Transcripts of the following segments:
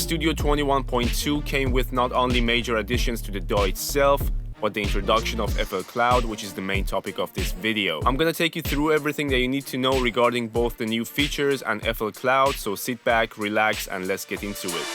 Studio 21.2 came with not only major additions to the DAW itself, but the introduction of FL Cloud, which is the main topic of this video. I'm gonna take you through everything that you need to know regarding both the new features and FL Cloud, so sit back, relax, and let's get into it.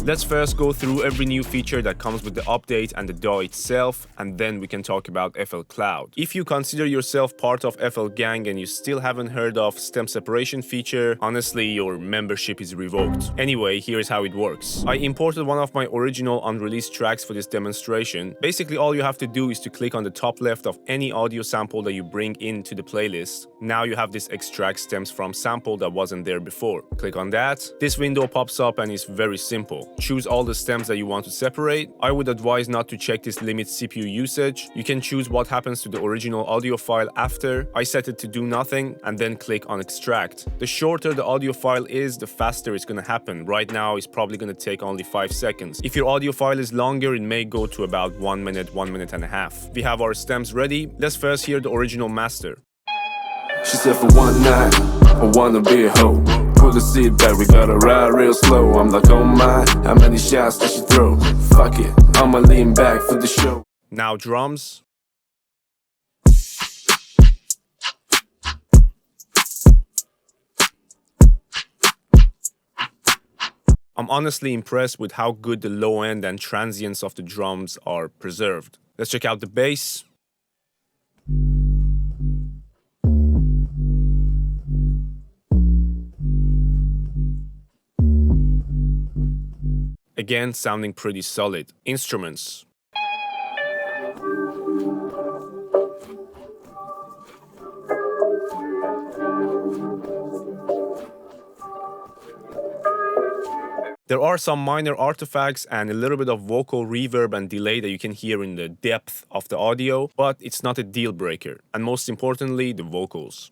Let's first go through every new feature that comes with the update and the DAW itself, and then we can talk about FL Cloud. If you consider yourself part of FL Gang and you still haven't heard of stem separation feature, honestly, your membership is revoked. Anyway, here's how it works. I imported one of my original unreleased tracks for this demonstration. Basically, all you have to do is to click on the top left of any audio sample that you bring into the playlist. Now you have this extract stems from sample that wasn't there before. Click on that. This window pops up and it's very simple. Choose all the stems that you want to separate. I would advise not to check this limit CPU usage. You can choose what happens to the original audio file after. I set it to do nothing and then click on extract. The shorter the audio file is, the faster it's gonna happen. Right now it's probably gonna take only 5 seconds. If your audio file is longer, it may go to about 1 minute, 1 minute and a half. We have our stems ready. Let's first hear the original master. She said for one night, I wanna be a hoe. Put the seat back, we gotta ride real slow. I'm like, oh my, how many shots did she throw? Fuck it, I'ma lean back for the show. Now drums. I'm honestly impressed with how good the low end and transients of the drums are preserved. Let's check out the bass. Again, sounding pretty solid. Instruments. There are some minor artifacts and a little bit of vocal reverb and delay that you can hear in the depth of the audio, but it's not a deal breaker. And most importantly, the vocals.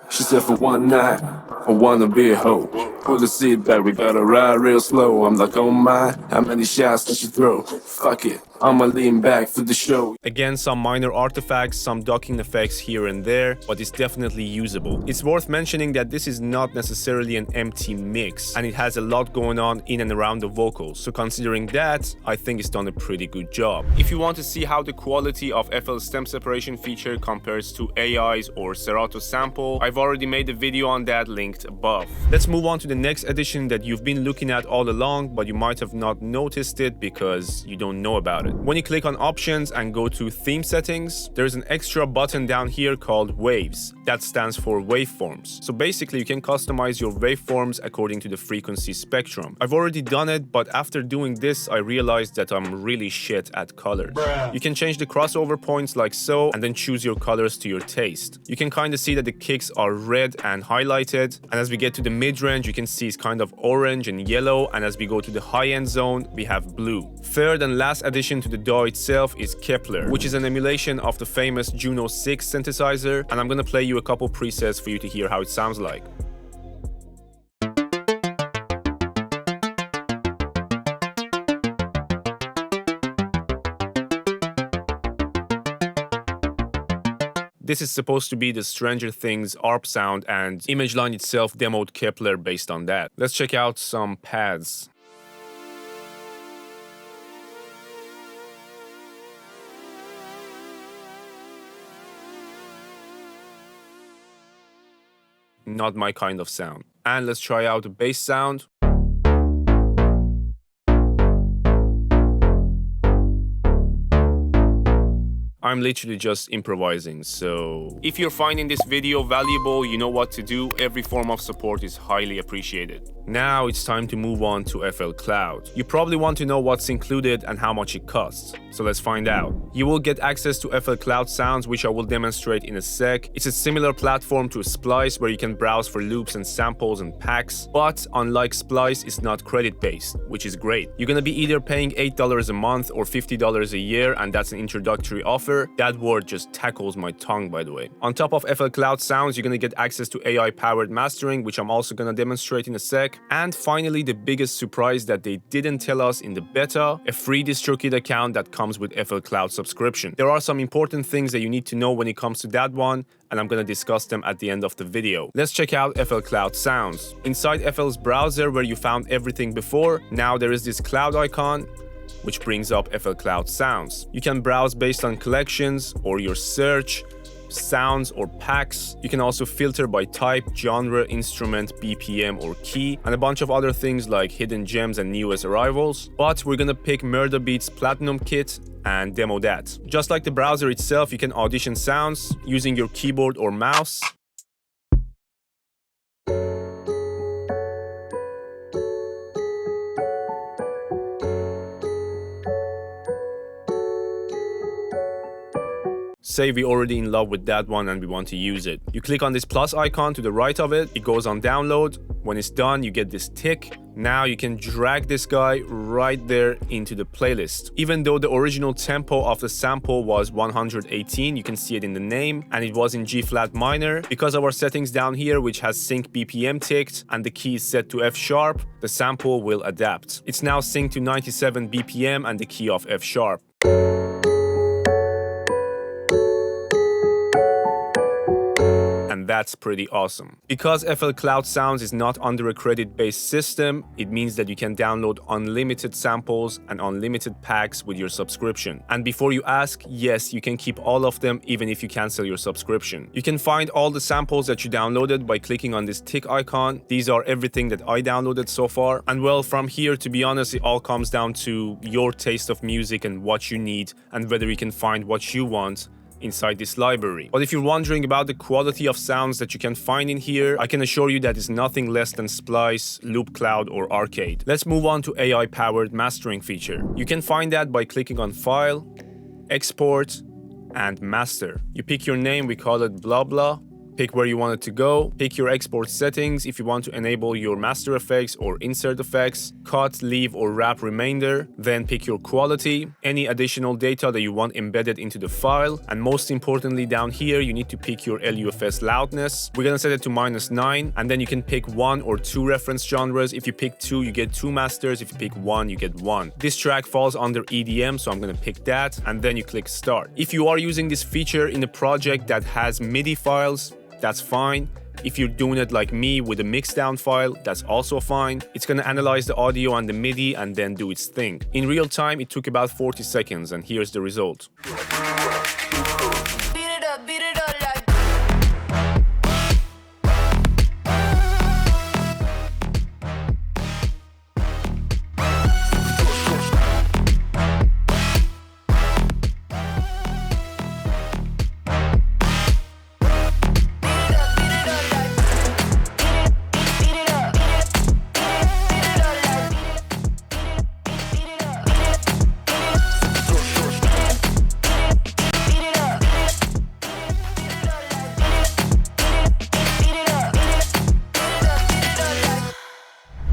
She said for one night, I wanna be a hoe. Pull the seat back, we gotta ride real slow. I'm like, oh my, how many shots did she throw? Fuck it, I'ma lean back for the show. Again, some minor artifacts, some ducking effects here and there, but it's definitely usable. It's worth mentioning that this is not necessarily an empty mix, and it has a lot going on in and around the vocals. So considering that, I think it's done a pretty good job. If you want to see how the quality of FL stem separation feature compares to AI's or Serato sample, I've already made a video on that linked above. Let's move on to the next addition that you've been looking at all along, but you might have not noticed it because you don't know about it. When you click on options and go to theme settings, there's an extra button down here called waves. That stands for waveforms. So basically you can customize your waveforms according to the frequency spectrum. I've already done it, but after doing this, I realized that I'm really shit at colors. You can change the crossover points like so, and then choose your colors to your taste. You can kind of see that the kicks are red and highlighted, and as we get to the mid-range, you can see it's kind of orange and yellow, and as we go to the high-end zone, we have blue. Third and last addition to the DAW itself is Kepler, which is an emulation of the famous Juno 6 synthesizer, and I'm gonna play you a couple presets for you to hear how it sounds like. This is supposed to be the Stranger Things ARP sound, and ImageLine itself demoed Kepler based on that. Let's check out some pads. Not my kind of sound. And let's try out the bass sound. I'm literally just improvising, so if you're finding this video valuable, you know what to do. Every form of support is highly appreciated. Now it's time to move on to FL Cloud. You probably want to know what's included and how much it costs, so let's find out. You will get access to FL Cloud sounds, which I will demonstrate in a sec. It's a similar platform to Splice where you can browse for loops and samples and packs, but unlike Splice, it's not credit-based, which is great. You're gonna be either paying $8 a month or $50 a year, and that's an introductory offer. ever. That word just tackles my tongue, by the way. On top of FL Cloud Sounds, you're gonna get access to AI-powered mastering, which I'm also gonna demonstrate in a sec. And finally, the biggest surprise that they didn't tell us in the beta, a free DistroKid account that comes with FL Cloud subscription. There are some important things that you need to know when it comes to that one, and I'm gonna discuss them at the end of the video. Let's check out FL Cloud Sounds. Inside FL's browser, where you found everything before, now there is this cloud icon, which brings up FL Cloud Sounds. You can browse based on collections or your search, sounds or packs. You can also filter by type, genre, instrument, BPM or key, and a bunch of other things like hidden gems and newest arrivals. But we're gonna pick Murder Beats Platinum Kit and demo that. Just like the browser itself, you can audition sounds using your keyboard or mouse. Say we're already in love with that one and we want to use it. You click on this plus icon to the right of it, it goes on download. When it's done, you get this tick. Now you can drag this guy right there into the playlist. Even though the original tempo of the sample was 118, you can see it in the name, and it was in G flat minor. Because of our settings down here, which has sync BPM ticked and the key is set to F sharp, the sample will adapt. It's now synced to 97 BPM and the key of F sharp. And that's pretty awesome. Because FL Cloud Sounds is not under a credit-based system, it means that you can download unlimited samples and unlimited packs with your subscription. And before you ask, yes, you can keep all of them even if you cancel your subscription. You can find all the samples that you downloaded by clicking on this tick icon. These are everything that I downloaded so far. And well, from here, to be honest, it all comes down to your taste of music and what you need and whether you can find what you want inside this library. But if you're wondering about the quality of sounds that you can find in here, I can assure you that it's nothing less than Splice, Loop Cloud or Arcade. Let's move on to AI-powered mastering feature. You can find that by clicking on File, Export, and Master. You pick your name, we call it blah blah. Pick where you want it to go, pick your export settings if you want to enable your master effects or insert effects, cut, leave or wrap remainder, then pick your quality, any additional data that you want embedded into the file, and most importantly down here you need to pick your LUFS loudness. We're gonna set it to -9, and then you can pick 1 or 2 reference genres. If you pick 2, you get 2 masters. If you pick 1, you get 1. This track falls under EDM, so I'm gonna pick that, and then you click start. If you are using this feature in a project that has MIDI files, that's fine. If you're doing it like me with a mixdown file, that's also fine. It's gonna analyze the audio and the MIDI and then do its thing. In real time, it took about 40 seconds, and here's the result.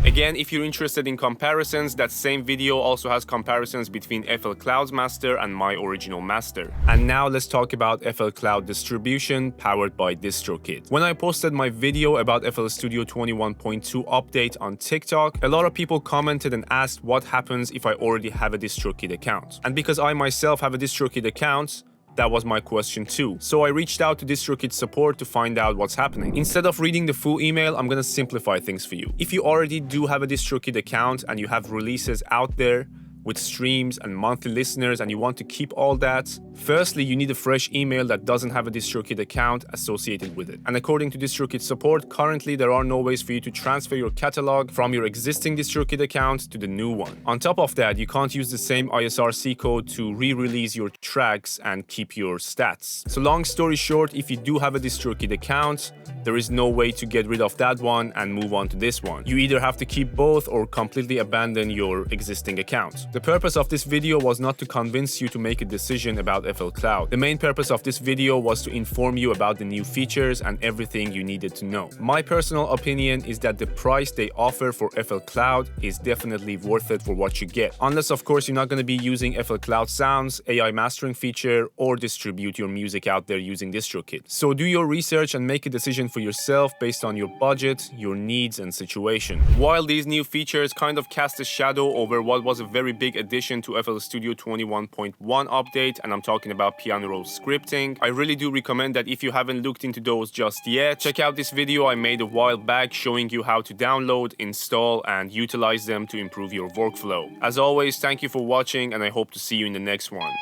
Again, if you're interested in comparisons, that same video also has comparisons between FL Cloud's master and my original master. And now let's talk about FL Cloud Distrobution powered by DistroKid. When I posted my video about FL Studio 21.2 update on TikTok, a lot of people commented and asked what happens if I already have a DistroKid account. And because I myself have a DistroKid account, that was my question too. So I reached out to DistroKid support to find out what's happening. Instead of reading the full email, I'm gonna simplify things for you. If you already do have a DistroKid account and you have releases out there with streams and monthly listeners and you want to keep all that, firstly, you need a fresh email that doesn't have a DistroKid account associated with it. And according to DistroKid support, currently there are no ways for you to transfer your catalog from your existing DistroKid account to the new one. On top of that, you can't use the same ISRC code to re-release your tracks and keep your stats. So long story short, if you do have a DistroKid account, there is no way to get rid of that one and move on to this one. You either have to keep both or completely abandon your existing account. The purpose of this video was not to convince you to make a decision about FL Cloud. The main purpose of this video was to inform you about the new features and everything you needed to know. My personal opinion is that the price they offer for FL Cloud is definitely worth it for what you get. Unless, of course, you're not going to be using FL Cloud sounds, AI mastering feature, or distribute your music out there using DistroKid. So do your research and make a decision for yourself based on your budget, your needs, and situation. While these new features kind of cast a shadow over what was a very big addition to FL Studio 21.1 update, and I'm talking about PianoRoll scripting, I really do recommend that if you haven't looked into those just yet, check out this video I made a while back showing you how to download, install, and utilize them to improve your workflow. As always, thank you for watching, and I hope to see you in the next one.